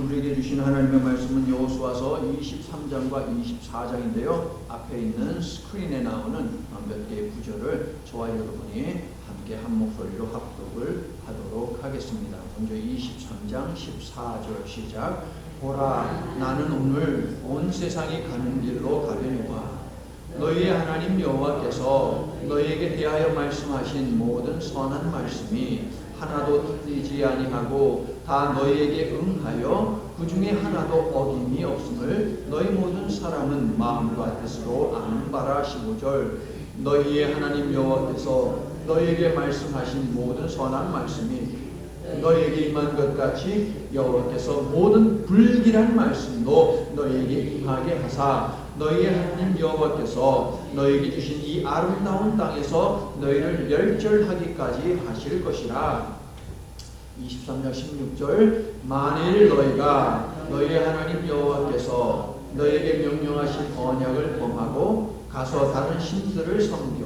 우리에게 주신 하나님의 말씀은 여호수아서 23장과 24장인데요. 앞에 있는 스크린에 나오는 몇 개의 구절을 저와 여러분이 함께 한 목소리로 합독을 하도록 하겠습니다. 먼저 23장 14절 시작. 보라, 나는 오늘 온 세상이 가는 길로 가려니와 너희의 하나님 여호와께서 너희에게 대하여 말씀하신 모든 선한 말씀이 하나도 틀리지 아니하고 다 너희에게 응하여 그 중에 하나도 어김이 없음을 너희 모든 사람은 마음과 뜻으로 아는 바라. 15절. 너희의 하나님 여호와께서 너희에게 말씀하신 모든 선한 말씀이 너희에게 임한 것 같이 여호와께서 모든 불길한 말씀도 너희에게 임하게 하사 너희의 하나님 여호와께서 너희에게 주신 이 아름다운 땅에서 너희를 멸절하기까지 하실 것이라. 23장 16절. 만일 너희가 너희의 하나님 여호와께서 너희에게 명령하신 언약을 범하고 가서 다른 신들을 섬겨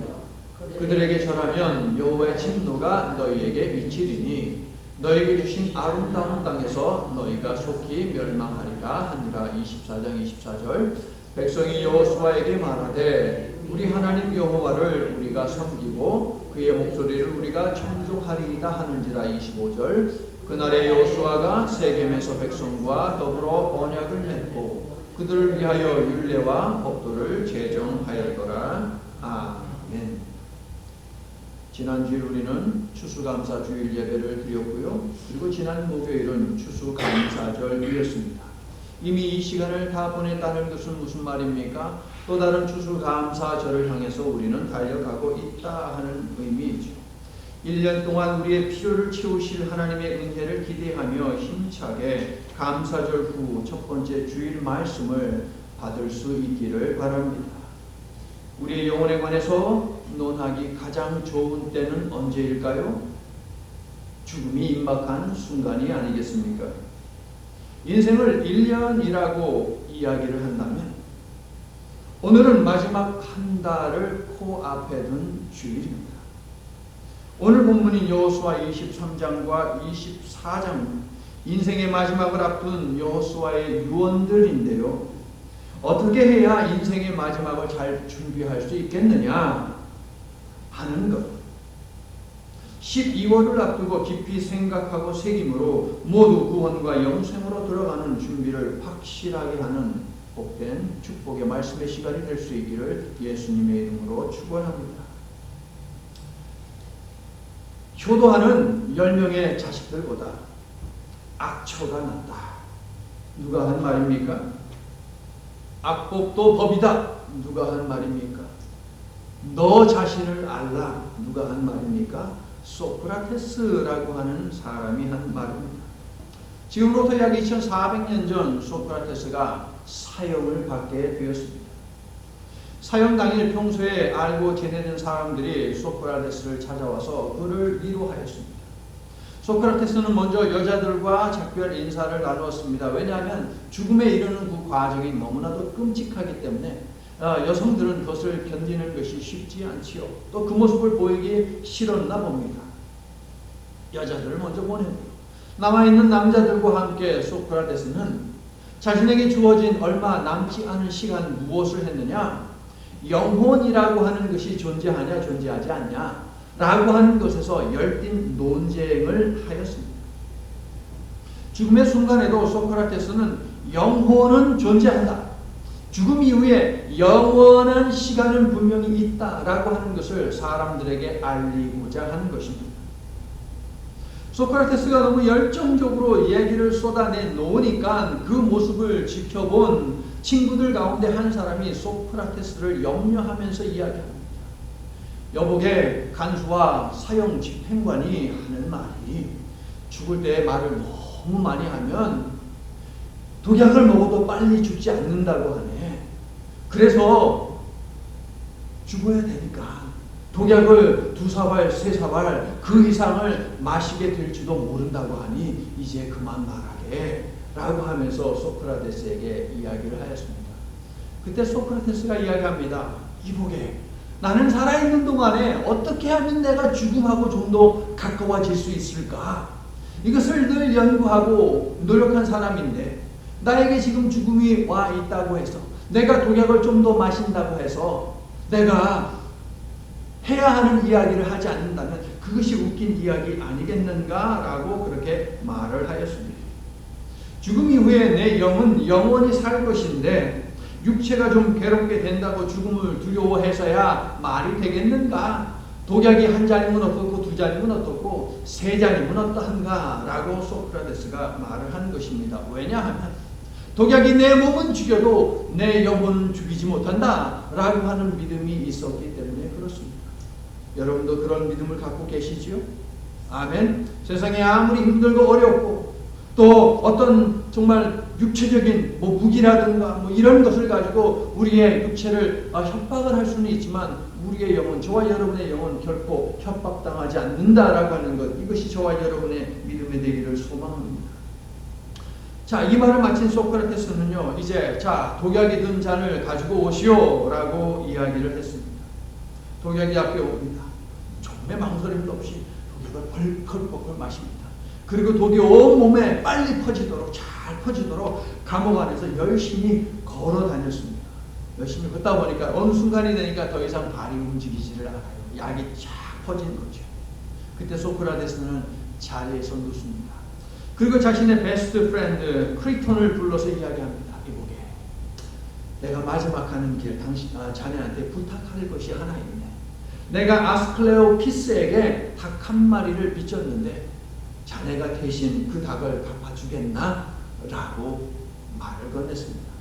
그들에게 절하면 여호와의 진노가 너희에게 미치리니 너희에게 주신 아름다운 땅에서 너희가 속히 멸망하리라 하니라. 24장 24절. 백성이 여호수아에게 말하되 우리 하나님 여호와를 우리가 섬기고 그의 목소리를 우리가 청종하리이다 하는지라. 25절. 그날에 여호수아가 세겜에서 백성과 더불어 언약을 맺고 그들을 위하여 율례와 법도를 제정하였더라. 아멘. 지난주에 우리는 추수감사 주일 예배를 드렸고요. 그리고 지난 목요일은 추수감사절이었습니다. 이미 이 시간을 다 보냈다는 것은 무슨 말입니까? 또 다른 추수감사절을 향해서 우리는 달려가고 있다 하는 의미이죠. 1년 동안 우리의 필요를 채우실 하나님의 은혜를 기대하며 힘차게 감사절 후 첫 번째 주일 말씀을 받을 수 있기를 바랍니다. 우리의 영혼에 관해서 논하기 가장 좋은 때는 언제일까요? 죽음이 임박한 순간이 아니겠습니까? 인생을 1년이라고 이야기를 한다면 오늘은 마지막 한 달을 코앞에 둔 주일입니다. 오늘 본문인 여호수아 23장과 24장 인생의 마지막을 앞둔 여호수아의 유언들인데요. 어떻게 해야 인생의 마지막을 잘 준비할 수 있겠느냐 하는 것. 12월을 앞두고 깊이 생각하고 새김으로 모두 구원과 영생으로 들어가는 준비를 확실하게 하는 복된 축복의 말씀의 시간이 될 수 있기를 예수님의 이름으로 축원합니다. 효도하는 10명의 자식들보다 악처가 낫다. 누가 한 말입니까? 악법도 법이다. 누가 한 말입니까? 너 자신을 알라. 누가 한 말입니까? 소크라테스라고 하는 사람이 한 말입니다. 지금으로부터 약 2400년 전 소크라테스가 사형을 받게 되었습니다. 사형 당일 평소에 알고 지내는 사람들이 소크라테스를 찾아와서 그를 위로하였습니다. 소크라테스는 먼저 여자들과 작별 인사를 나누었습니다. 왜냐하면 죽음에 이르는 그 과정이 너무나도 끔찍하기 때문에 여성들은 그것을 견디는 것이 쉽지 않지요. 또 그 모습을 보이기 싫었나 봅니다. 여자들을 먼저 보내고 남아있는 남자들과 함께 소크라테스는 자신에게 주어진 얼마 남지 않은 시간 무엇을 했느냐? 영혼이라고 하는 것이 존재하냐 존재하지 않냐 라고 하는 것에서 열띤 논쟁을 하였습니다. 죽음의 순간에도 소크라테스는 영혼은 존재한다. 죽음 이후에 영원한 시간은 분명히 있다라고 하는 것을 사람들에게 알리고자 하는 것입니다. 소크라테스가 너무 열정적으로 얘기를 쏟아내 놓으니까 그 모습을 지켜본 친구들 가운데 한 사람이 소크라테스를 염려하면서 이야기합니다. 여복의 간수와 사형 집행관이 하는 말이 죽을 때 말을 너무 많이 하면 독약을 먹어도 빨리 죽지 않는다고 하네. 그래서 죽어야 되니까 독약을 2사발, 3사발 그 이상을 마시게 될지도 모른다고 하니 이제 그만 말하게 라고 하면서 소크라테스에게 이야기를 하였습니다. 그때 소크라테스가 이야기합니다. 이보게, 나는 살아있는 동안에 어떻게 하면 내가 죽음하고 좀 더 가까워질 수 있을까? 이것을 늘 연구하고 노력한 사람인데 나에게 지금 죽음이 와 있다고 해서 내가 독약을 좀 더 마신다고 해서 내가 해야 하는 이야기를 하지 않는다면 그것이 웃긴 이야기 아니겠는가라고 그렇게 말을 하였습니다. 죽음 이후에 내 영은 영원히 살 것인데 육체가 좀 괴롭게 된다고 죽음을 두려워해서야 말이 되겠는가? 독약이 한 잔이면 어떻고 두 잔이면 어떻고 세 잔이면 어떠한가? 라고 소크라테스가 말을 하는 것입니다. 왜냐하면 독약이 내 몸은 죽여도 내 영혼은 죽이지 못한다 라고 하는 믿음이 있었기 때문에 그렇습니다. 여러분도 그런 믿음을 갖고 계시지요? 아멘. 세상에 아무리 힘들고 어렵고 또 어떤 정말 육체적인 무기라든가 이런 것을 가지고 우리의 육체를 협박을 할 수는 있지만 우리의 영혼, 저와 여러분의 영혼 결코 협박당하지 않는다라고 하는 것, 이것이 저와 여러분의 믿음이 되기를 소망합니다. 자, 이 말을 마친 소크라테스는요, 이제 자, 독약이 든 잔을 가지고 오시오 라고 이야기를 했습니다. 독약이 앞에 옵니다. 조금의 망설임도 없이 독약을 벌컥벌컥 마십니다. 그리고 독이 온몸에 빨리 퍼지도록, 잘 퍼지도록 감옥 안에서 열심히 걸어 다녔습니다. 열심히 걷다 보니까 어느 순간이 되니까 더 이상 발이 움직이지를 않아요. 약이 쫙 퍼지는 거죠. 그때 소크라테스는 자리에서 눕습니다. 그리고 자신의 베스트 프렌드 크리톤을 불러서 이야기합니다. 이보게, 내가 마지막 가는 길 자네한테 부탁할 것이 하나 있네. 내가 아스클레오피스에게 닭 한 마리를 빚졌는데 자네가 대신 그 닭을 갚아주겠나? 라고 말을 건넸습니다.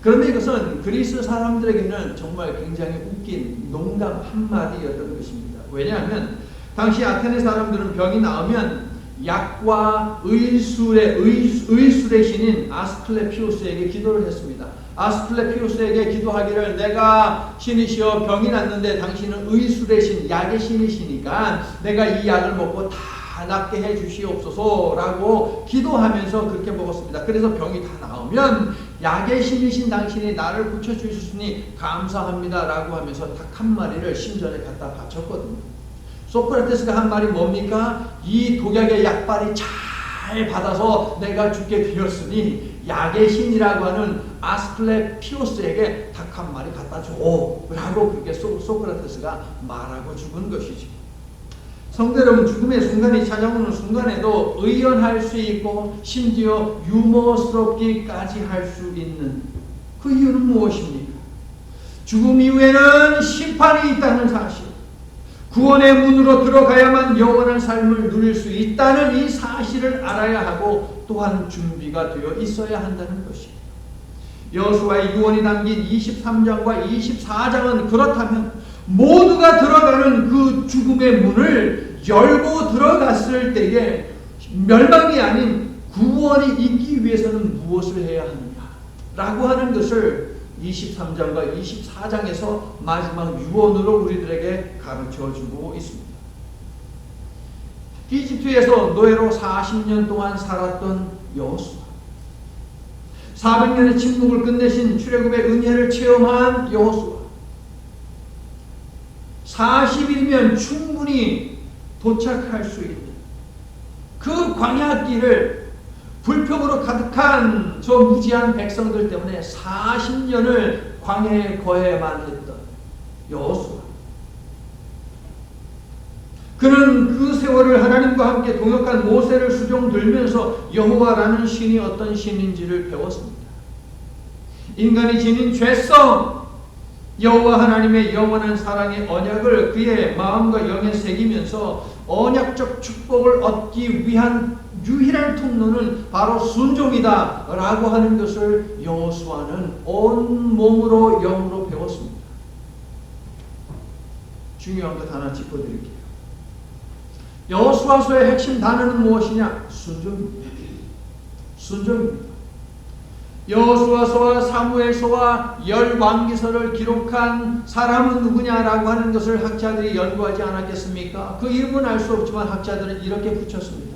그런데 이것은 그리스 사람들에게는 정말 굉장히 웃긴 농담 한마디였던 것입니다. 왜냐하면 당시 아테네 사람들은 병이 나으면 약과 의술의 신인 아스클레피오스에게 기도를 했습니다. 아스클레피오스에게 기도하기를, 내가 신이시여 병이 났는데 당신은 의술의 신, 약의 신이시니까 내가 이 약을 먹고 다 낫게 해주시옵소서 라고 기도하면서 그렇게 먹었습니다. 그래서 병이 다 나오면 약의 신이신 당신이 나를 고쳐주셨으니 감사합니다 라고 하면서 닭 한 마리를 신전에 갖다 바쳤거든요. 소크라테스가 한 말이 뭡니까? 이 독약의 약발이 잘 받아서 내가 죽게 되었으니 약의 신이라고 하는 아스클레피오스에게 닭 한 마리 갖다 줘 라고 그렇게 소크라테스가 말하고 죽은 것이죠. 성도 여러분, 죽음의 순간이 찾아오는 순간에도 의연할 수 있고 심지어 유머스럽기까지 할 수 있는 그 이유는 무엇입니까? 죽음 이후에는 심판이 있다는 사실, 구원의 문으로 들어가야만 영원한 삶을 누릴 수 있다는 이 사실을 알아야 하고 또한 준비가 되어 있어야 한다는 것입니다. 여호수아의 유언이 담긴 23장과 24장은 그렇다면 모두가 들어가는 그 죽음의 문을 열고 들어갔을 때에 멸망이 아닌 구원이 있기 위해서는 무엇을 해야 하느냐 라고 하는 것을 23장과 24장에서 마지막 유언으로 우리들에게 가르쳐주고 있습니다. 이집트에서 노예로 40년 동안 살았던 여호수아, 400년의 침묵을 끝내신 출애굽의 은혜를 체험한 여호수아, 40일이면 충분히 도착할 수 있는 그 광야길을 불평으로 가득한 저 무지한 백성들 때문에 40년을 광야에 거해만 했던 여호수아, 그는 그 세월을 하나님과 함께 동역한 모세를 수종 들면서 여호와라는 신이 어떤 신인지를 배웠습니다. 인간이 지닌 죄성, 여호와 하나님의 영원한 사랑의 언약을 그의 마음과 영에 새기면서 언약적 축복을 얻기 위한 유일한 통로는 바로 순종이다 라고 하는 것을 여호수아는 온 몸으로 영으로 배웠습니다. 중요한 것 하나 짚어드릴게요. 여호수아서의 핵심 단어는 무엇이냐? 순종입니다. 순종입니다. 여호수아서와 사무엘서와 열왕기서를 기록한 사람은 누구냐라고 하는 것을 학자들이 연구하지 않았겠습니까? 그 이름은 알 수 없지만 학자들은 이렇게 붙였습니다.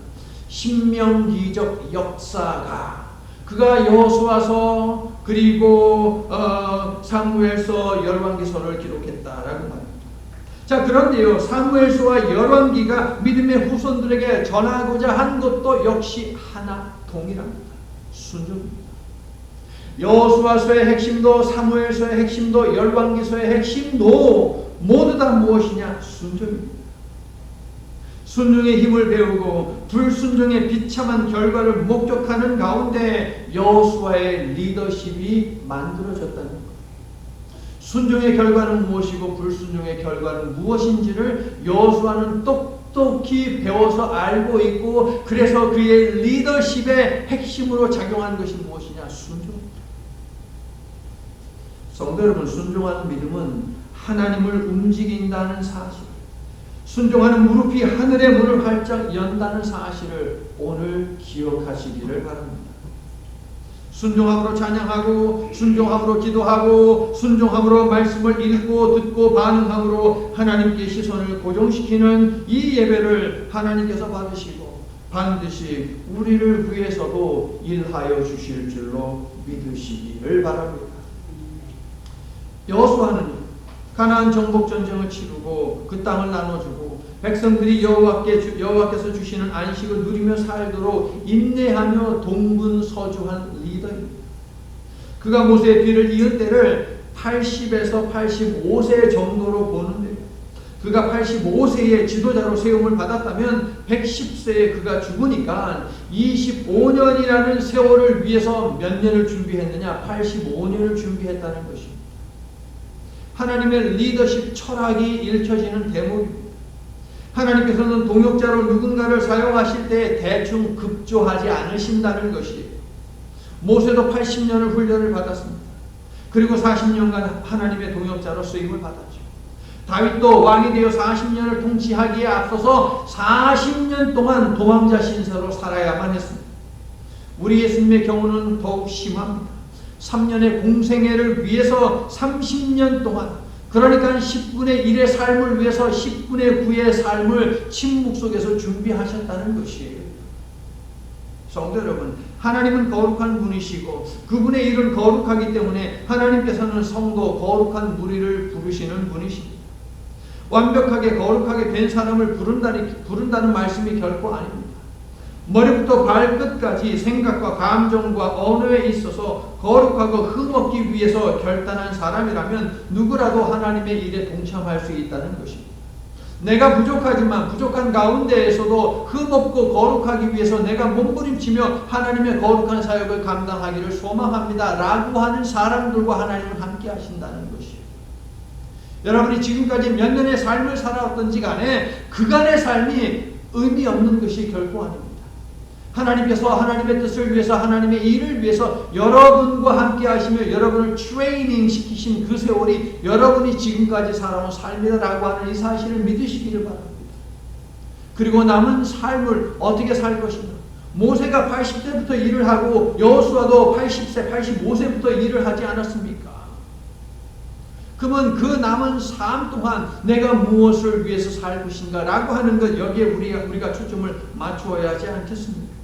신명기적 역사가, 그가 여호수아서 그리고 사무엘서 열왕기서를 기록했다라고 말합니다. 자, 그런데요, 사무엘서와 열왕기가 믿음의 후손들에게 전하고자 한 것도 역시 하나 동일합니다. 순종입니다. 여호수아서의 핵심도 사무엘서의 핵심도 열왕기서의 핵심도 모두 다 무엇이냐? 순종입니다. 순종의 힘을 배우고 불순종의 비참한 결과를 목격하는 가운데 여호수아의 리더십이 만들어졌다는 것. 순종의 결과는 무엇이고 불순종의 결과는 무엇인지를 여호수아는 똑똑히 배워서 알고 있고, 그래서 그의 리더십의 핵심으로 작용한 것이 무엇이냐? 순종입니다. 성도 여러분, 순종하는 믿음은 하나님을 움직인다는 사실, 순종하는 무릎이 하늘의 문을 활짝 연다는 사실을 오늘 기억하시기를 바랍니다. 순종함으로 찬양하고, 순종함으로 기도하고, 순종함으로 말씀을 읽고 듣고 반응함으로 하나님께 시선을 고정시키는 이 예배를 하나님께서 받으시고 반드시 우리를 위해서도 일하여 주실 줄로 믿으시기를 바랍니다. 여호수아는 가나안 정복 전쟁을 치르고 그 땅을 나눠주고 백성들이 여호와께서 주시는 안식을 누리며 살도록 인내하며 동분서주한 리더입니다. 그가 모세의 뒤를 이은 때를 80에서 85세 정도로 보는데요. 그가 85세의 지도자로 세움을 받았다면 110세에 그가 죽으니까 25년이라는 세월을 위해서 몇 년을 준비했느냐? 85년을 준비했다는 것입니다. 하나님의 리더십 철학이 읽혀지는 대목입니다. 하나님께서는 동역자로 누군가를 사용하실 때 대충 급조하지 않으신다는 것이에요. 모세도 80년을 훈련을 받았습니다. 그리고 40년간 하나님의 동역자로 쓰임을 받았죠. 다윗도 왕이 되어 40년을 통치하기에 앞서서 40년 동안 도망자 신세로 살아야만 했습니다. 우리 예수님의 경우는 더욱 심합니다. 3년의 공생애를 위해서 30년 동안, 그러니까 10분의 1의 삶을 위해서 10분의 9의 삶을 침묵 속에서 준비하셨다는 것이에요. 성도 여러분, 하나님은 거룩한 분이시고 그분의 일은 거룩하기 때문에 하나님께서는 성도 거룩한 무리를 부르시는 분이십니다. 완벽하게 거룩하게 된 사람을 부른다는 말씀이 결코 아닙니다. 머리부터 발끝까지 생각과 감정과 언어에 있어서 거룩하고 흠없기 위해서 결단한 사람이라면 누구라도 하나님의 일에 동참할 수 있다는 것입니다. 내가 부족하지만 부족한 가운데에서도 흠없고 거룩하기 위해서 내가 몸부림치며 하나님의 거룩한 사역을 감당하기를 소망합니다 라고 하는 사람들과 하나님은 함께 하신다는 것이에요. 여러분이 지금까지 몇 년의 삶을 살아왔던지 간에 그간의 삶이 의미 없는 것이 결코 아닙니다. 하나님께서 하나님의 뜻을 위해서, 하나님의 일을 위해서 여러분과 함께 하시며 여러분을 트레이닝 시키신 그 세월이 여러분이 지금까지 살아온 삶이라고 하는 이 사실을 믿으시기를 바랍니다. 그리고 남은 삶을 어떻게 살 것인가? 모세가 80세부터 일을 하고 여호수아도 80세, 85세부터 일을 하지 않았습니까? 그러면 그 남은 삶 동안 내가 무엇을 위해서 살 것인가? 라고 하는 것, 여기에 우리가 초점을 맞추어야 하지 않겠습니까?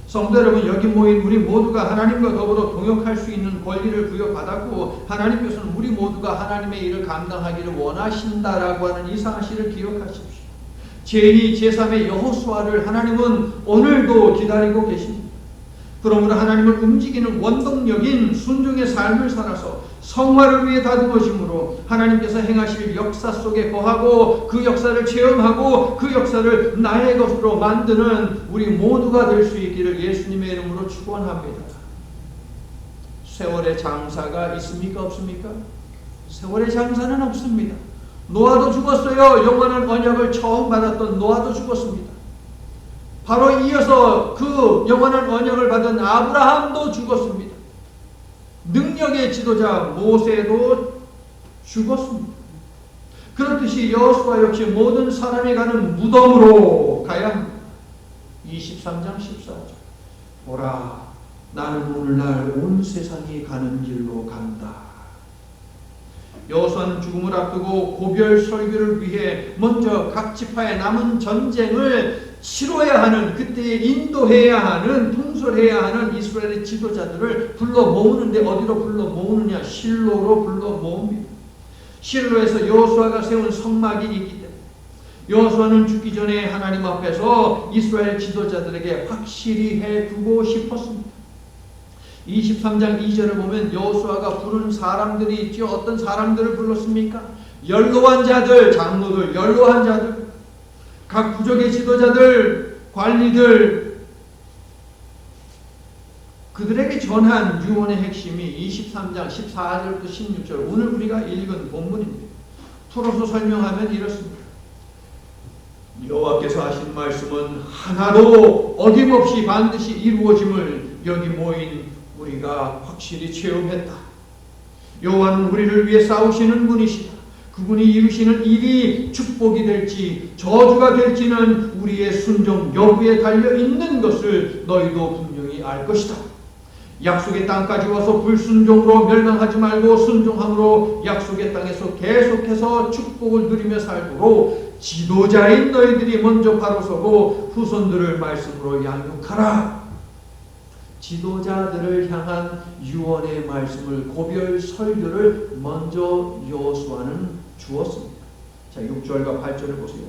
성도 여러분, 여기 모인 우리 모두가 하나님과 더불어 동역할 수 있는 권리를 부여받았고 하나님께서는 우리 모두가 하나님의 일을 감당하기를 원하신다라고 하는 이 사실을 기억하십시오. 제2, 제3의 여호수아를 하나님은 오늘도 기다리고 계십니다. 그러므로 하나님을 움직이는 원동력인 순종의 삶을 살아서 성화를 위해 다듬어짐으로 하나님께서 행하실 역사 속에 거하고 그 역사를 체험하고 그 역사를 나의 것으로 만드는 우리 모두가 될 수 있기를 예수님의 이름으로 축원합니다. 세월의 장사가 있습니까? 없습니까? 세월의 장사는 없습니다. 노아도 죽었어요. 영원한 언약을 처음 받았던 노아도 죽었습니다. 바로 이어서 그 영원한 언약을 받은 아브라함도 죽었습니다. 능력의 지도자 모세도 죽었습니다. 그렇듯이 여호수아 역시 모든 사람이 가는 무덤으로 가야 합니다. 23장 14절 보라, 나는 오늘날 온 세상이 가는 길로 간다. 여호수아는 죽음을 앞두고 고별 설교를 위해 먼저 각 지파의 남은 전쟁을 치러야 하는, 그때에 인도해야 하는, 통솔해야 하는 이스라엘의 지도자들을 불러 모으는데 어디로 불러 모으느냐? 실로로 불러 모읍니다. 실로에서 여호수아가 세운 성막이 있기 때문에 여호수아는 죽기 전에 하나님 앞에서 이스라엘 지도자들에게 확실히 해두고 싶었습니다. 23장 2절을 보면 여호수아가 부른 사람들이 있죠. 어떤 사람들을 불렀습니까? 연로한 자들, 장로들, 연로한 자들, 각 부족의 지도자들, 관리들, 그들에게 전한 유언의 핵심이 23장 14절부터 16절, 오늘 우리가 읽은 본문입니다. 풀어서 설명하면 이렇습니다. 여호와께서 하신 말씀은 하나도 어김없이 반드시 이루어짐을 여기 모인 우리가 확실히 체험했다. 여호와는 우리를 위해 싸우시는 분이시다. 그분이 이루시는 일이 축복이 될지 저주가 될지는 우리의 순종 여부에 달려있는 것을 너희도 분명히 알 것이다. 약속의 땅까지 와서 불순종으로 멸망하지 말고 순종함으로 약속의 땅에서 계속해서 축복을 누리며 살도록 지도자인 너희들이 먼저 바로 서고 후손들을 말씀으로 양육하라. 지도자들을 향한 유언의 말씀을, 고별 설교를 먼저 여호수아는 주었습니다. 자, 6절과 8절을 보세요.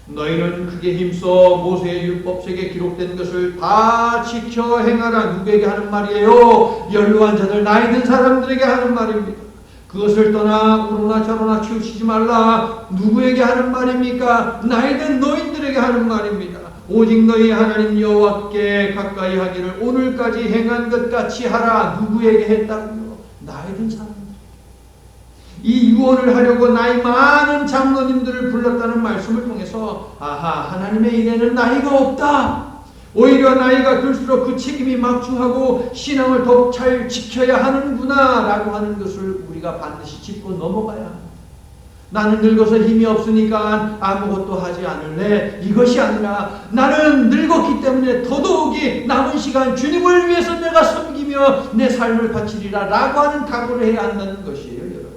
너희는 크게 힘써 모세의 율법책에 기록된 것을 다 지켜 행하라. 누구에게 하는 말이에요? 연로한 자들, 나이 든 사람들에게 하는 말입니다. 그것을 떠나 우로나 저로나 치우치지 말라. 누구에게 하는 말입니까? 나이 든 노인들에게 하는 말입니다. 오직 너희 하나님 여호와께 가까이 하기를 오늘까지 행한 것 같이 하라. 누구에게 했다고요? 나이 든 사람들. 이 유언을 하려고 나이 많은 장로님들을 불렀다는 말씀을 통해서 하나님의 일에는 나이가 없다. 오히려 나이가 들수록 그 책임이 막중하고 신앙을 더욱 잘 지켜야 하는구나 라고 하는 것을 우리가 반드시 짚고 넘어가야 합니다. 나는 늙어서 힘이 없으니까 아무것도 하지 않을래. 이것이 아니라 나는 늙었기 때문에 더더욱이 남은 시간 주님을 위해서 내가 섬기며 내 삶을 바치리라 라고 하는 각오를 해야 한다는 것이에요. 여러분,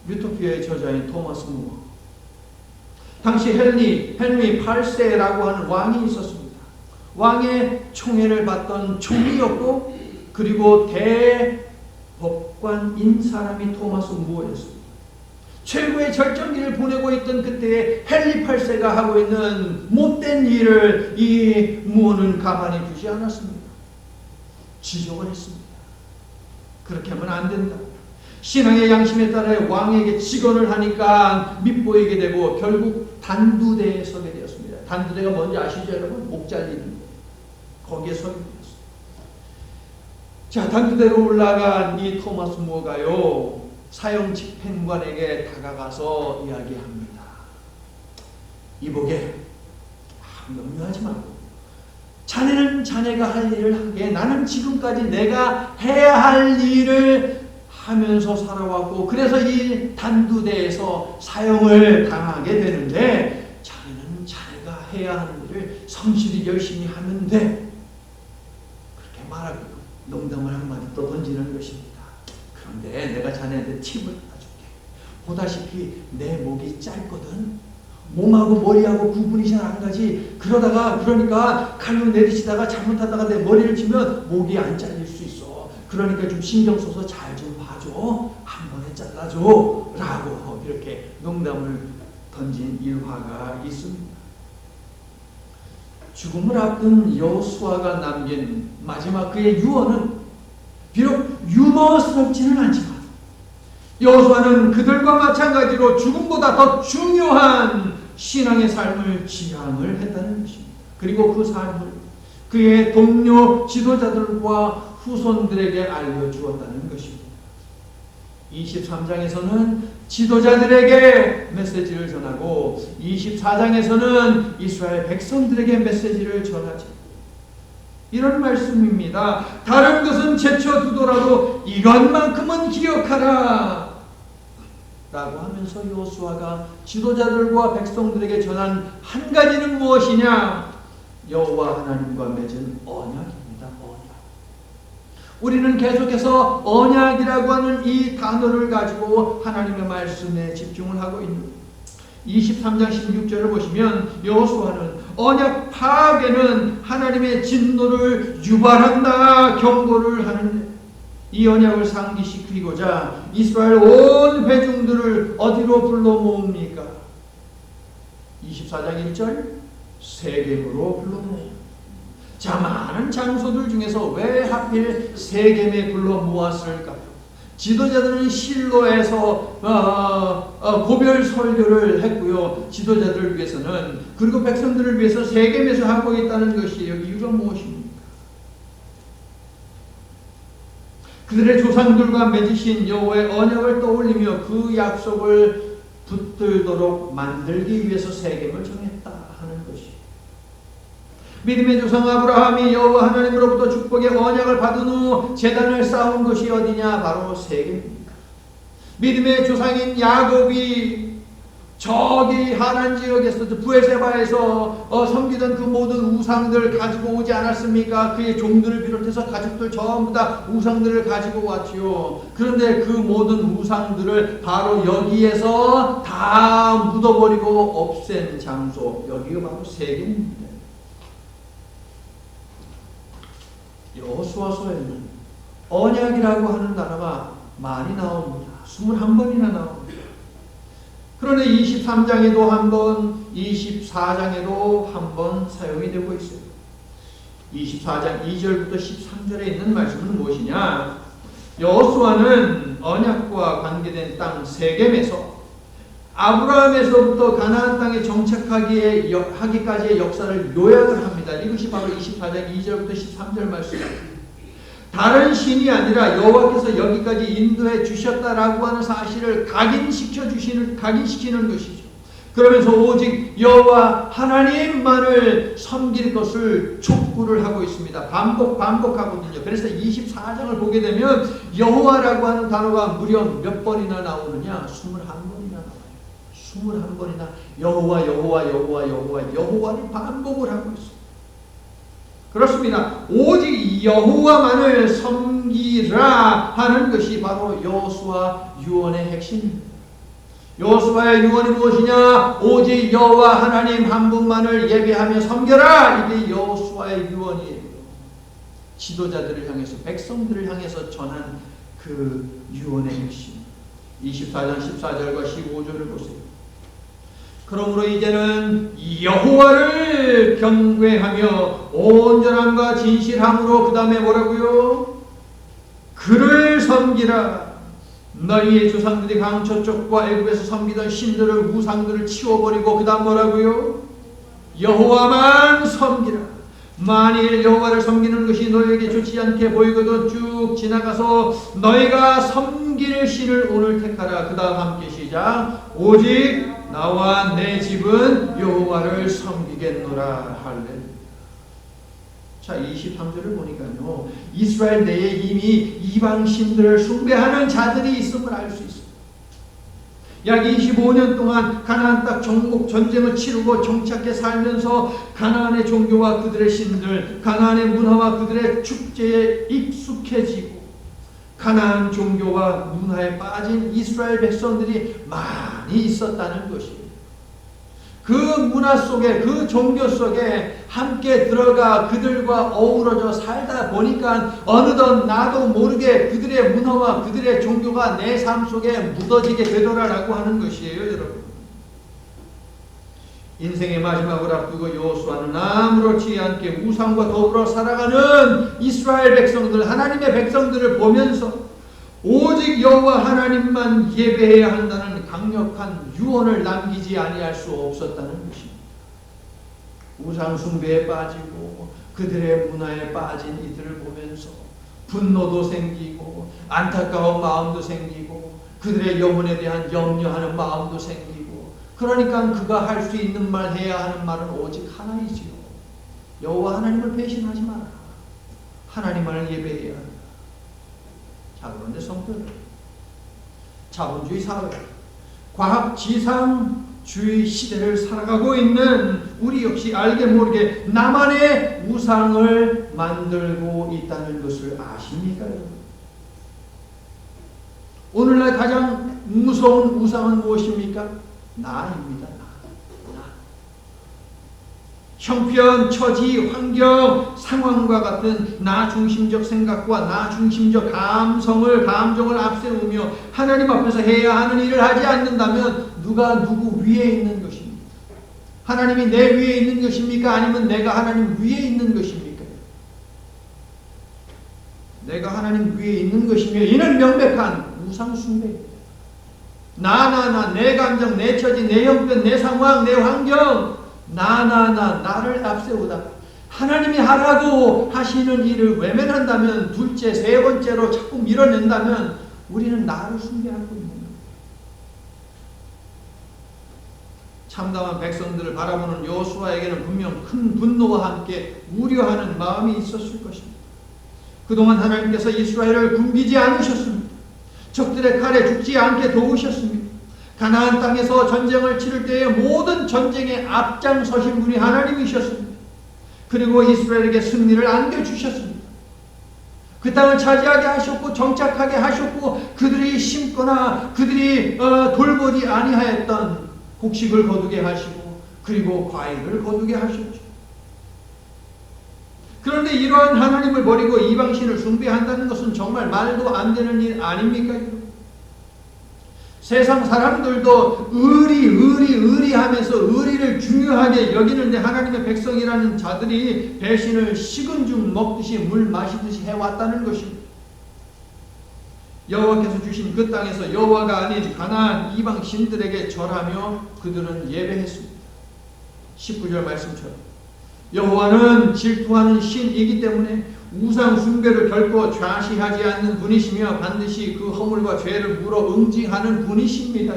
유토피아의 저자인 토마스 무어, 당시 헨리 8세라고 하는 왕이 있었습니다. 왕의 총애를 받던 총리였고 그리고 대법관인 사람이 토마스 무어였습니다. 최고의 절정기를 보내고 있던 그때에 헨리 8세가 하고 있는 못된 일을 이 무어는 가만히 두지 않았습니다. 지적을 했습니다. 그렇게 하면 안 된다. 신앙의 양심에 따라 왕에게 직언을 하니까 밉보이게 되고 결국 단두대에 서게 되었습니다. 단두대가 뭔지 아시죠 여러분? 목 잘리는 거기에 서게 되었습니다. 자, 단두대로 올라간 이 토마스 무어가요 사형 집행관에게 다가가서 이야기합니다. 이보게, 염려하지 말고 자네는 자네가 할 일을 하게, 나는 지금까지 내가 해야 할 일을 하면서 살아왔고 그래서 이 단두대에서 사형을 당하게 되는데 자네는 자네가 해야 하는 일을 성실히 열심히 하면 돼. 그렇게 말하고 농담을 한마디 또 던지는 것입니다. 그런데 내가 자네한테 팁을 하나 줄게. 보다시피 내 목이 짧거든. 몸하고 머리하고 구분이 잘 안 가지. 그러니까 칼로 내리치다가 잘못하다가 내 머리를 치면 목이 안 잘릴 수 있어. 그러니까 좀 신경 써서 잘 좀 봐줘. 한 번에 잘라줘. 라고 이렇게 농담을 던진 일화가 있습니다. 죽음을 앞둔 여호수아가 남긴 마지막 그의 유언은 비록 유머스럽지는 않지만 여호수아는 그들과 마찬가지로 죽음보다 더 중요한 신앙의 삶을 지향을 했다는 것입니다. 그리고 그 삶을 그의 동료 지도자들과 후손들에게 알려주었다는 것입니다. 23장에서는 지도자들에게 메시지를 전하고 24장에서는 이스라엘 백성들에게 메시지를 전하죠. 이런 말씀입니다. 다른 것은 제쳐두더라도 이것만큼은 기억하라 라고 하면서 여호수아가 지도자들과 백성들에게 전한 한 가지는 무엇이냐? 여호와 하나님과 맺은 언약입니다. 언약. 우리는 계속해서 언약이라고 하는 이 단어를 가지고 하나님의 말씀에 집중을 하고 있는 23장 16절을 보시면 여호수아는 언약 파괴는 하나님의 진노를 유발한다 경고를 하는데 이 언약을 상기시키고자 이스라엘 온 회중들을 어디로 불러 모읍니까? 24장 1절 세겜으로 불러 모읍니다. 자, 많은 장소들 중에서 왜 하필 세겜에 불러 모았을까요? 지도자들은 실로에서 고별 설교를 했고요. 지도자들을 위해서는, 그리고 백성들을 위해서 세겜에서 하고 있다는 것이에요. 이유가 무엇입니까? 그들의 조상들과 맺으신 여호와의 언약을 떠올리며 그 약속을 붙들도록 만들기 위해서 세겜을 정했다 하는 것이. 믿음의 조상 아브라함이 여호와 하나님으로부터 축복의 언약을 받은 후 제단을 쌓은 것이 어디냐? 바로 세겜입니다. 믿음의 조상인 야곱이 저기 하란 지역에서 부엘세바에서 섬기던 그 모든 우상들을 가지고 오지 않았습니까? 그의 종들을 비롯해서 가족들 전부 다 우상들을 가지고 왔지요. 그런데 그 모든 우상들을 바로 여기에서 다 묻어버리고 없앤 장소, 여기가 바로 세겜입니다. 여호수아서에는 언약이라고 하는 단어가 많이 나옵니다. 21번이나 나옵니다. 그런데 23장에도 한 번, 24장에도 한 번 사용이 되고 있어요. 24장 2절부터 13절에 있는 말씀은 무엇이냐? 여호수아는 언약과 관계된 땅 세겜에서 아브라함에서부터 가나안 땅에 정착하기까지의 역사를 요약을 합니다. 이것이 바로 24장 2절부터 13절 말씀입니다. 다른 신이 아니라 여호와께서 여기까지 인도해 주셨다라고 하는 사실을 각인시키는 것이죠. 그러면서 오직 여호와 하나님만을 섬길 것을 촉구를 하고 있습니다. 반복하거든요. 그래서 24장을 보게 되면 여호와라고 하는 단어가 무려 몇 번이나 나오느냐? 21번이나 나와요. 21번이나 여호와를 반복을 하고 있습니다. 그렇습니다. 오직 여호와만을 섬기라 하는 것이 바로 여호수아 유언의 핵심입니다. 여호수아의 유언이 무엇이냐? 오직 여호와 하나님 한 분만을 예배하며 섬겨라. 이게 여호수아의 유언이에요. 지도자들을 향해서, 백성들을 향해서 전한 그 유언의 핵심. 24장 14절과 15절을 보세요. 그러므로 이제는 여호와를 경외하며 온전함과 진실함으로, 그 다음에 뭐라고요? 그를 섬기라. 너희의 조상들이 강 저쪽과 애굽에서 섬기던 신들을, 우상들을 치워버리고, 그 다음 뭐라고요? 여호와만 섬기라. 만일 여호와를 섬기는 것이 너희에게 좋지 않게 보이거든 쭉 지나가서 너희가 섬길 신을 오늘 택하라. 그 다음 함께 시작. 오직 나와 내 집은 여호와를 섬기겠노라. 할렐루야. 자, 23절을 보니까요, 이스라엘 내에 이미 이방 신들을 숭배하는 자들이 있음을 알 수 있습니다. 약 25년 동안 가나안 땅 정복 전쟁을 치르고 정착해 살면서 가나안의 종교와 그들의 신들, 가나안의 문화와 그들의 축제에 익숙해지고 가나안 종교와 문화에 빠진 이스라엘 백성들이 많이 있었다는 것이에요. 그 문화 속에, 그 종교 속에 함께 들어가 그들과 어우러져 살다 보니까 어느덧 나도 모르게 그들의 문화와 그들의 종교가 내 삶 속에 묻어지게 되더라라고 하는 것이에요, 여러분. 인생의 마지막을 앞두고 여호수아는 아무렇지 않게 우상과 더불어 살아가는 이스라엘 백성들, 하나님의 백성들을 보면서 오직 여호와 하나님만 예배해야 한다는 강력한 유언을 남기지 아니할 수 없었다는 것입니다. 우상 숭배에 빠지고 그들의 문화에 빠진 이들을 보면서 분노도 생기고 안타까운 마음도 생기고 그들의 영혼에 대한 염려하는 마음도 생기고, 그러니까 그가 할 수 있는 말, 해야 하는 말은 오직 하나이지요. 여호와 하나님을 배신하지 마라. 하나님만을 예배해야 한다. 자, 그런데 성도들, 자본주의 사회, 과학지상주의 시대를 살아가고 있는 우리 역시 알게 모르게 나만의 우상을 만들고 있다는 것을 아십니까, 여러분? 오늘날 가장 무서운 우상은 무엇입니까? 나입니다. 나. 형편, 처지, 환경, 상황과 같은 나 중심적 생각과 나 중심적 감정을 앞세우며 하나님 앞에서 해야 하는 일을 하지 않는다면 누가 누구 위에 있는 것입니까? 하나님이 내 위에 있는 것입니까? 아니면 내가 하나님 위에 있는 것입니까? 내가 하나님 위에 있는 것이며 이는 명백한 우상숭배입니다. 내 감정, 내 처지, 내 형편, 내 상황, 내 환경, 나를 앞세우다 하나님이 하라고 하시는 일을 외면한다면, 둘째, 세 번째로 자꾸 밀어낸다면 우리는 나를 숭배하고 있는 거예요. 참담한 백성들을 바라보는 여호수아에게는 분명 큰 분노와 함께 우려하는 마음이 있었을 것입니다. 그동안 하나님께서 이스라엘을 굶기지 않으셨습니다. 적들의 칼에 죽지 않게 도우셨습니다. 가나안 땅에서 전쟁을 치를 때에 모든 전쟁에 앞장서신 분이 하나님이셨습니다. 그리고 이스라엘에게 승리를 안겨주셨습니다. 그 땅을 차지하게 하셨고 정착하게 하셨고 그들이 심거나 그들이 돌보지 아니하였던 곡식을 거두게 하시고 그리고 과일을 거두게 하셨죠. 그런데 이러한 하나님을 버리고 이방신을 숭배한다는 것은 정말 말도 안 되는 일 아닙니까? 세상 사람들도 의리하면서 의리를 중요하게 여기는데 하나님의 백성이라는 자들이 배신을 식은 죽 먹듯이 물 마시듯이 해왔다는 것입니다. 여호와께서 주신 그 땅에서 여호와가 아닌 가나안 이방 신들에게 절하며 그들은 예배했습니다. 19절 말씀처럼 여호와는 질투하는 신이기 때문에 우상 숭배를 결코 좌시하지 않는 분이시며 반드시 그 허물과 죄를 물어 응징하는 분이십니다.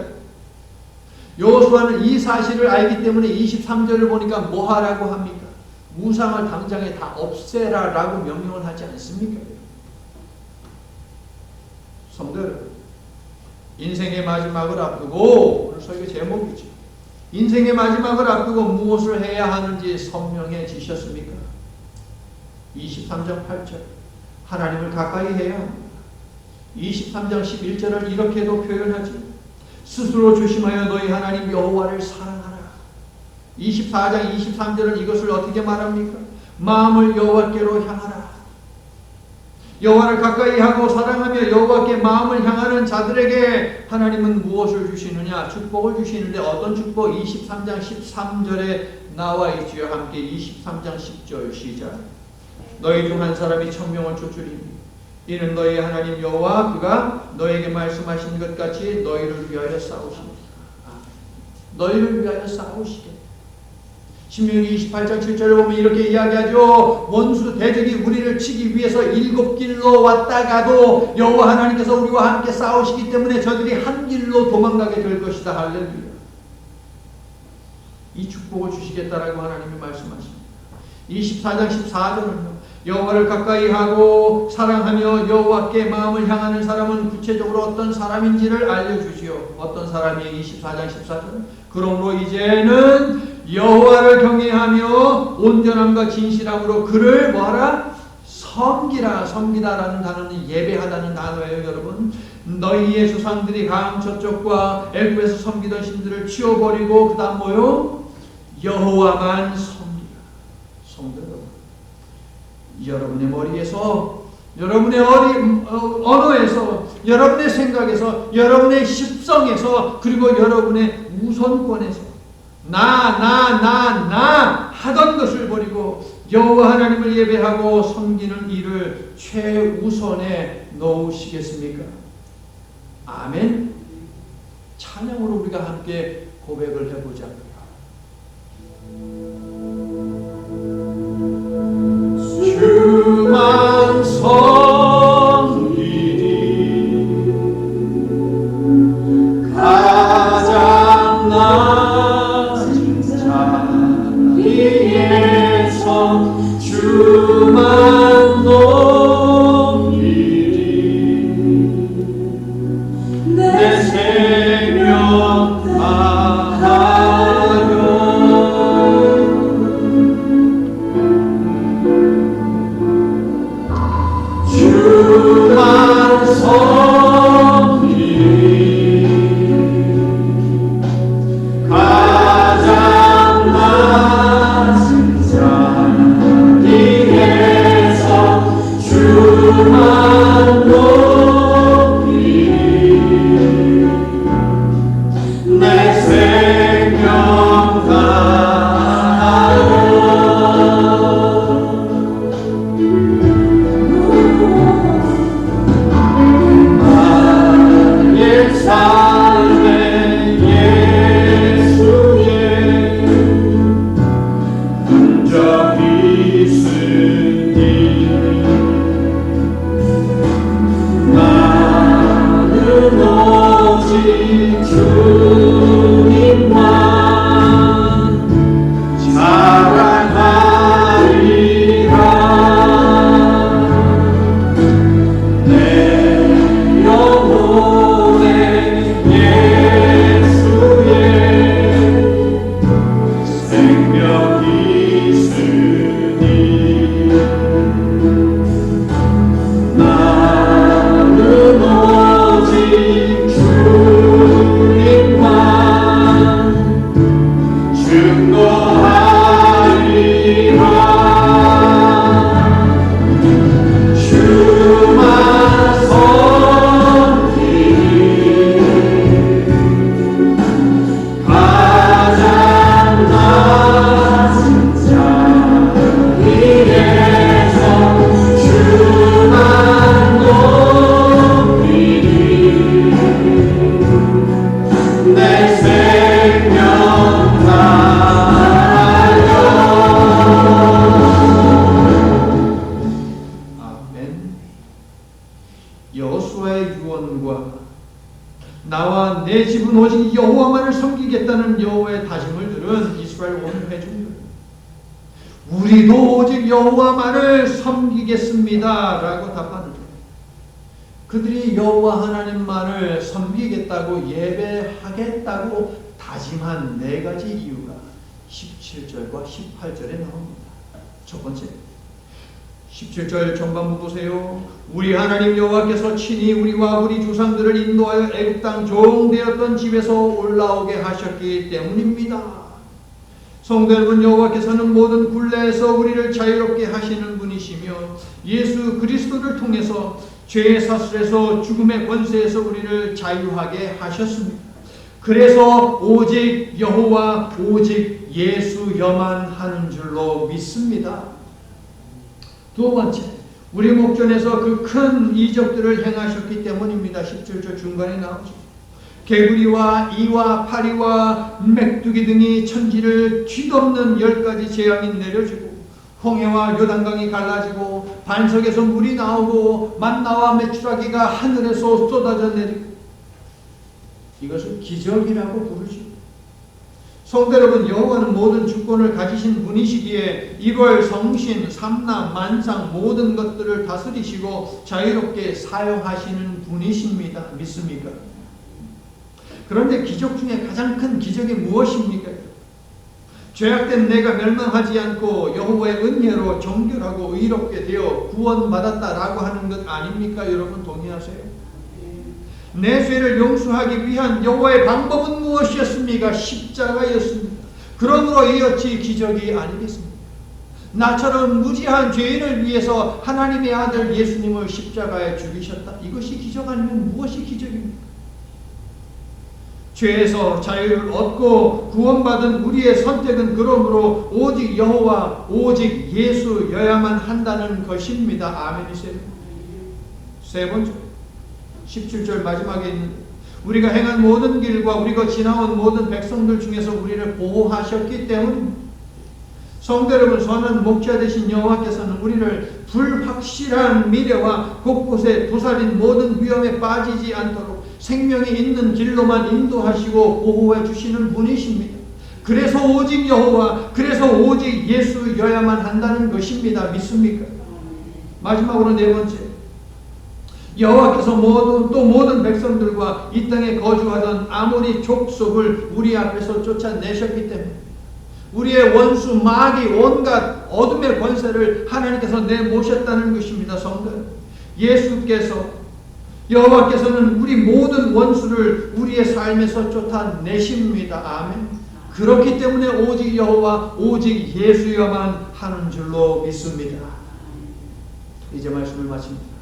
여호수아는 이 사실을 알기 때문에 23절을 보니까 뭐 하라고 합니까? 우상을 당장에 다 없애라 라고 명령을 하지 않습니까? 성도 여러분, 인생의 마지막을 앞두고, 오늘 설교 제목이죠. 인생의 마지막을 앞두고 무엇을 해야 하는지 선명해지셨습니까? 23장 8절 하나님을 가까이 해야 합니다. 23장 11절을 이렇게도 표현하죠. 스스로 조심하여 너희 하나님 여호와를 사랑하라. 24장 23절은 이것을 어떻게 말합니까? 마음을 여호와께로 향하라. 여호와를 가까이 하고 사랑하며 여호와께 마음을 향하는 자들에게 하나님은 무엇을 주시느냐? 축복을 주시는데 어떤 축복? 23장 13절에 나와 있지요. 함께 23장 10절 시작. 너희 중 한 사람이 1000명을 쫓으리니 이는 너희 하나님 여호와 그가 너에게 말씀하신 것 같이 너희를 위하여 싸우시리라. 너희를 위하여 싸우시게. 신명기 28장 7절에 보면 이렇게 이야기하죠. 원수 대적이 우리를 치기 위해서 7길로 왔다가도 여호와 하나님께서 우리와 함께 싸우시기 때문에 저들이 한 길로 도망가게 될 것이다. 할렐루야. 이 축복을 주시겠다라고 하나님이 말씀하십니다. 24장 14절은요. 여호와를 가까이 하고 사랑하며 여호와께 마음을 향하는 사람은 구체적으로 어떤 사람인지를 알려주시오. 어떤 사람이 24장 14절 그러므로 이제는 여호와를 경외하며 온전함과 진실함으로 그를 뭐하라? 섬기다라는 단어는 예배하다는 단어예요. 여러분, 너희의 조상들이 강 저쪽과 애굽에서 섬기던 신들을 치워버리고 그 다음 뭐요? 여호와만 섬기라. 성도 여러분, 여러분의 머리에서, 여러분의 언어에서, 여러분의 생각에서, 여러분의 십성에서, 그리고 여러분의 우선권에서 나 하던 것을 버리고 여호와 하나님을 예배하고 섬기는 일을 최우선에 놓으시겠습니까? 아멘. 찬양으로 우리가 함께 고백을 해보자고요. 주만 섬기리 가장 낮은 자리에서 주만 높이리 내 생명 다하려 여호수아의 유언과 나와 내 집은 오직 여호와만을 섬기겠다는 여호와의 다짐을 들은 이스라엘 온 회중들, 우리도 오직 여호와만을 섬기겠습니다 라고 답하는데, 그들이 여호와 하나님만을 섬기겠다고 예배하겠다고 다짐한 네 가지 이유가 17절과 18절에 나옵니다. 첫 번째, 17절 전반부 보세요. 우리 하나님 여호와께서 친히 우리와 우리 조상들을 인도하여 애굽 땅 종되었던 집에서 올라오게 하셨기 때문입니다. 성도 여러분, 여호와께서는 모든 굴레에서 우리를 자유롭게 하시는 분이시며 예수 그리스도를 통해서 죄의 사슬에서 죽음의 권세에서 우리를 자유하게 하셨습니다. 그래서 오직 여호와, 오직 예수여만 하는 줄로 믿습니다. 두 번째, 우리 목전에서 그 큰 이적들을 행하셨기 때문입니다. 17절 중간에 나오죠. 개구리와 이와 파리와 메뚜기 등이 천지를 뒤덮는 10가지 재앙이 내려지고, 홍해와 요단강이 갈라지고, 반석에서 물이 나오고, 만나와 메추라기가 하늘에서 쏟아져 내리고, 이것을 기적이라고 부르죠. 성도 여러분, 여호와는 모든 주권을 가지신 분이시기에 이걸 성신, 삼남, 만상 모든 것들을 다스리시고 자유롭게 사용하시는 분이십니다. 믿습니까? 그런데 기적 중에 가장 큰 기적이 무엇입니까? 죄악된 내가 멸망하지 않고 여호와의 은혜로 정결하고 의롭게 되어 구원받았다라고 하는 것 아닙니까? 여러분 동의하세요? 내 죄를 용서하기 위한 여호와의 방법은 무엇이었습니까? 십자가였습니다. 그러므로 이었지 기적이 아니겠습니까? 나처럼 무지한 죄인을 위해서 하나님의 아들 예수님을 십자가에 죽이셨다. 이것이 기적 아니면 무엇이 기적입니까? 죄에서 자유를 얻고 구원받은 우리의 선택은 그러므로 오직 여호와, 오직 예수여야만 한다는 것입니다. 아멘이세요? 세 번째, 17절 마지막에 있는, 우리가 행한 모든 길과 우리가 지나온 모든 백성들 중에서 우리를 보호하셨기 때문입니다. 성도 여러분, 선한 목자 되신 여호와께서는 우리를 불확실한 미래와 곳곳에 도사린 모든 위험에 빠지지 않도록 생명이 있는 길로만 인도하시고 보호해 주시는 분이십니다. 그래서 오직 여호와, 그래서 오직 예수여야만 한다는 것입니다. 믿습니까? 마지막으로 네 번째, 여호와께서 모든 백성들과 이 땅에 거주하던 아모리 족속을 우리 앞에서 쫓아내셨기 때문에 우리의 원수 마귀 온갖 어둠의 권세를 하나님께서 내모셨다는 것입니다. 성도, 예수께서, 여호와께서는 우리 모든 원수를 우리의 삶에서 쫓아내십니다. 아멘. 그렇기 때문에 오직 여호와, 오직 예수여만 하는 줄로 믿습니다. 이제 말씀을 마칩니다.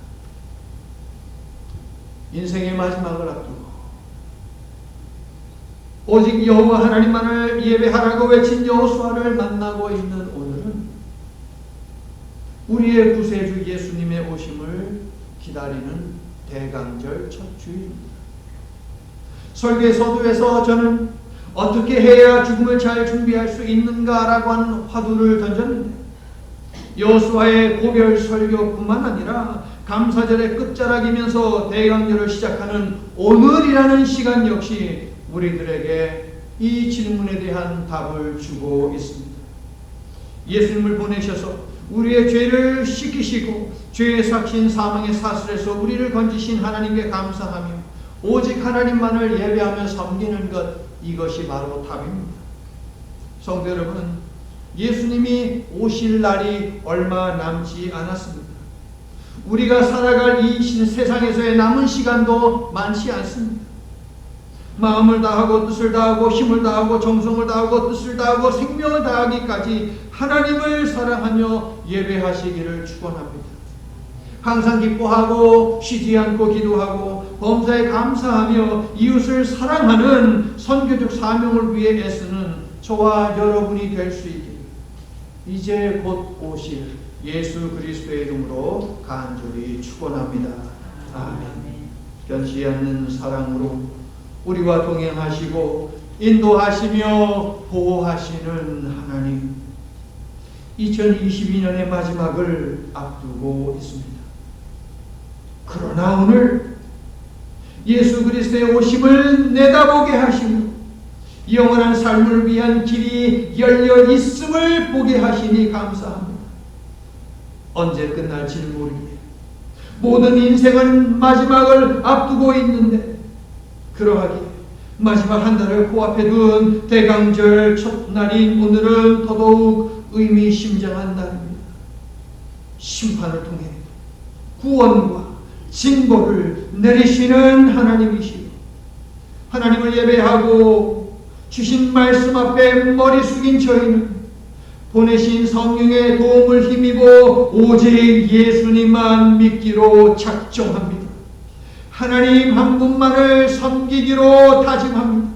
인생의 마지막을 앞두고 오직 여호와 하나님만을 예배하라고 외친 여호수아를 만나고 있는 오늘은 우리의 구세주 예수님의 오심을 기다리는 대강절 첫 주일입니다. 설교의 서두에서 저는 어떻게 해야 죽음을 잘 준비할 수 있는가라고 하는 화두를 던졌는데, 여호수아의 고별 설교뿐만 아니라 감사절의 끝자락이면서 대강절을 시작하는 오늘이라는 시간 역시 우리들에게 이 질문에 대한 답을 주고 있습니다. 예수님을 보내셔서 우리의 죄를 씻기시고 죄의 삭신 사망의 사슬에서 우리를 건지신 하나님께 감사하며 오직 하나님만을 예배하며 섬기는 것, 이것이 바로 답입니다. 성도 여러분, 예수님이 오실 날이 얼마 남지 않았습니다. 우리가 살아갈 이 세상에서의 남은 시간도 많지 않습니다. 마음을 다하고 뜻을 다하고 힘을 다하고 정성을 다하고 뜻을 다하고 생명을 다하기까지 하나님을 사랑하며 예배하시기를 축원합니다. 항상 기뻐하고 쉬지 않고 기도하고 범사에 감사하며 이웃을 사랑하는 선교적 사명을 위해 애쓰는 저와 여러분이 될 수 있기를 이제 곧 오실 예수 그리스도의 이름으로 간절히 축원합니다. 아멘. 변치 않는 사랑으로 우리와 동행하시고 인도하시며 보호하시는 하나님, 2022년의 마지막을 앞두고 있습니다. 그러나 오늘 예수 그리스도의 오심을 내다보게 하시며 영원한 삶을 위한 길이 열려 있음을 보게 하시니 감사합니다. 언제 끝날지는 모르기에 모든 인생은 마지막을 앞두고 있는데, 그러하기에 마지막 한 달을 코앞에 둔 대강절 첫날인 오늘은 더더욱 의미심장한 날입니다. 심판을 통해 구원과 징벌을 내리시는 하나님이시요, 하나님을 예배하고 주신 말씀 앞에 머리 숙인 저희는 보내신 성령의 도움을 힘입어 오직 예수님만 믿기로 작정합니다. 하나님 한 분만을 섬기기로 다짐합니다.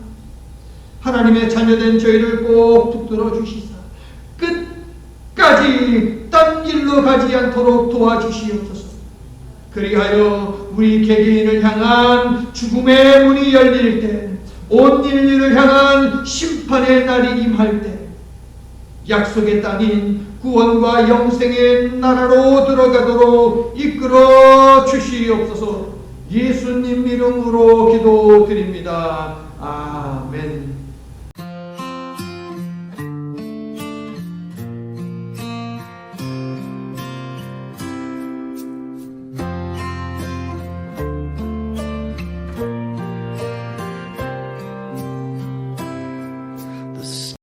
하나님의 자녀된 저희를 꼭 붙들어 주시사 끝까지 딴 길로 가지 않도록 도와주시옵소서. 그리하여 우리 개개인을 향한 죽음의 문이 열릴 때, 온 인류를 향한 심판의 날이 임할 때 약속의 땅인 구원과 영생의 나라로 들어가도록 이끌어 주시옵소서. 예수님 이름으로 기도드립니다. 아멘.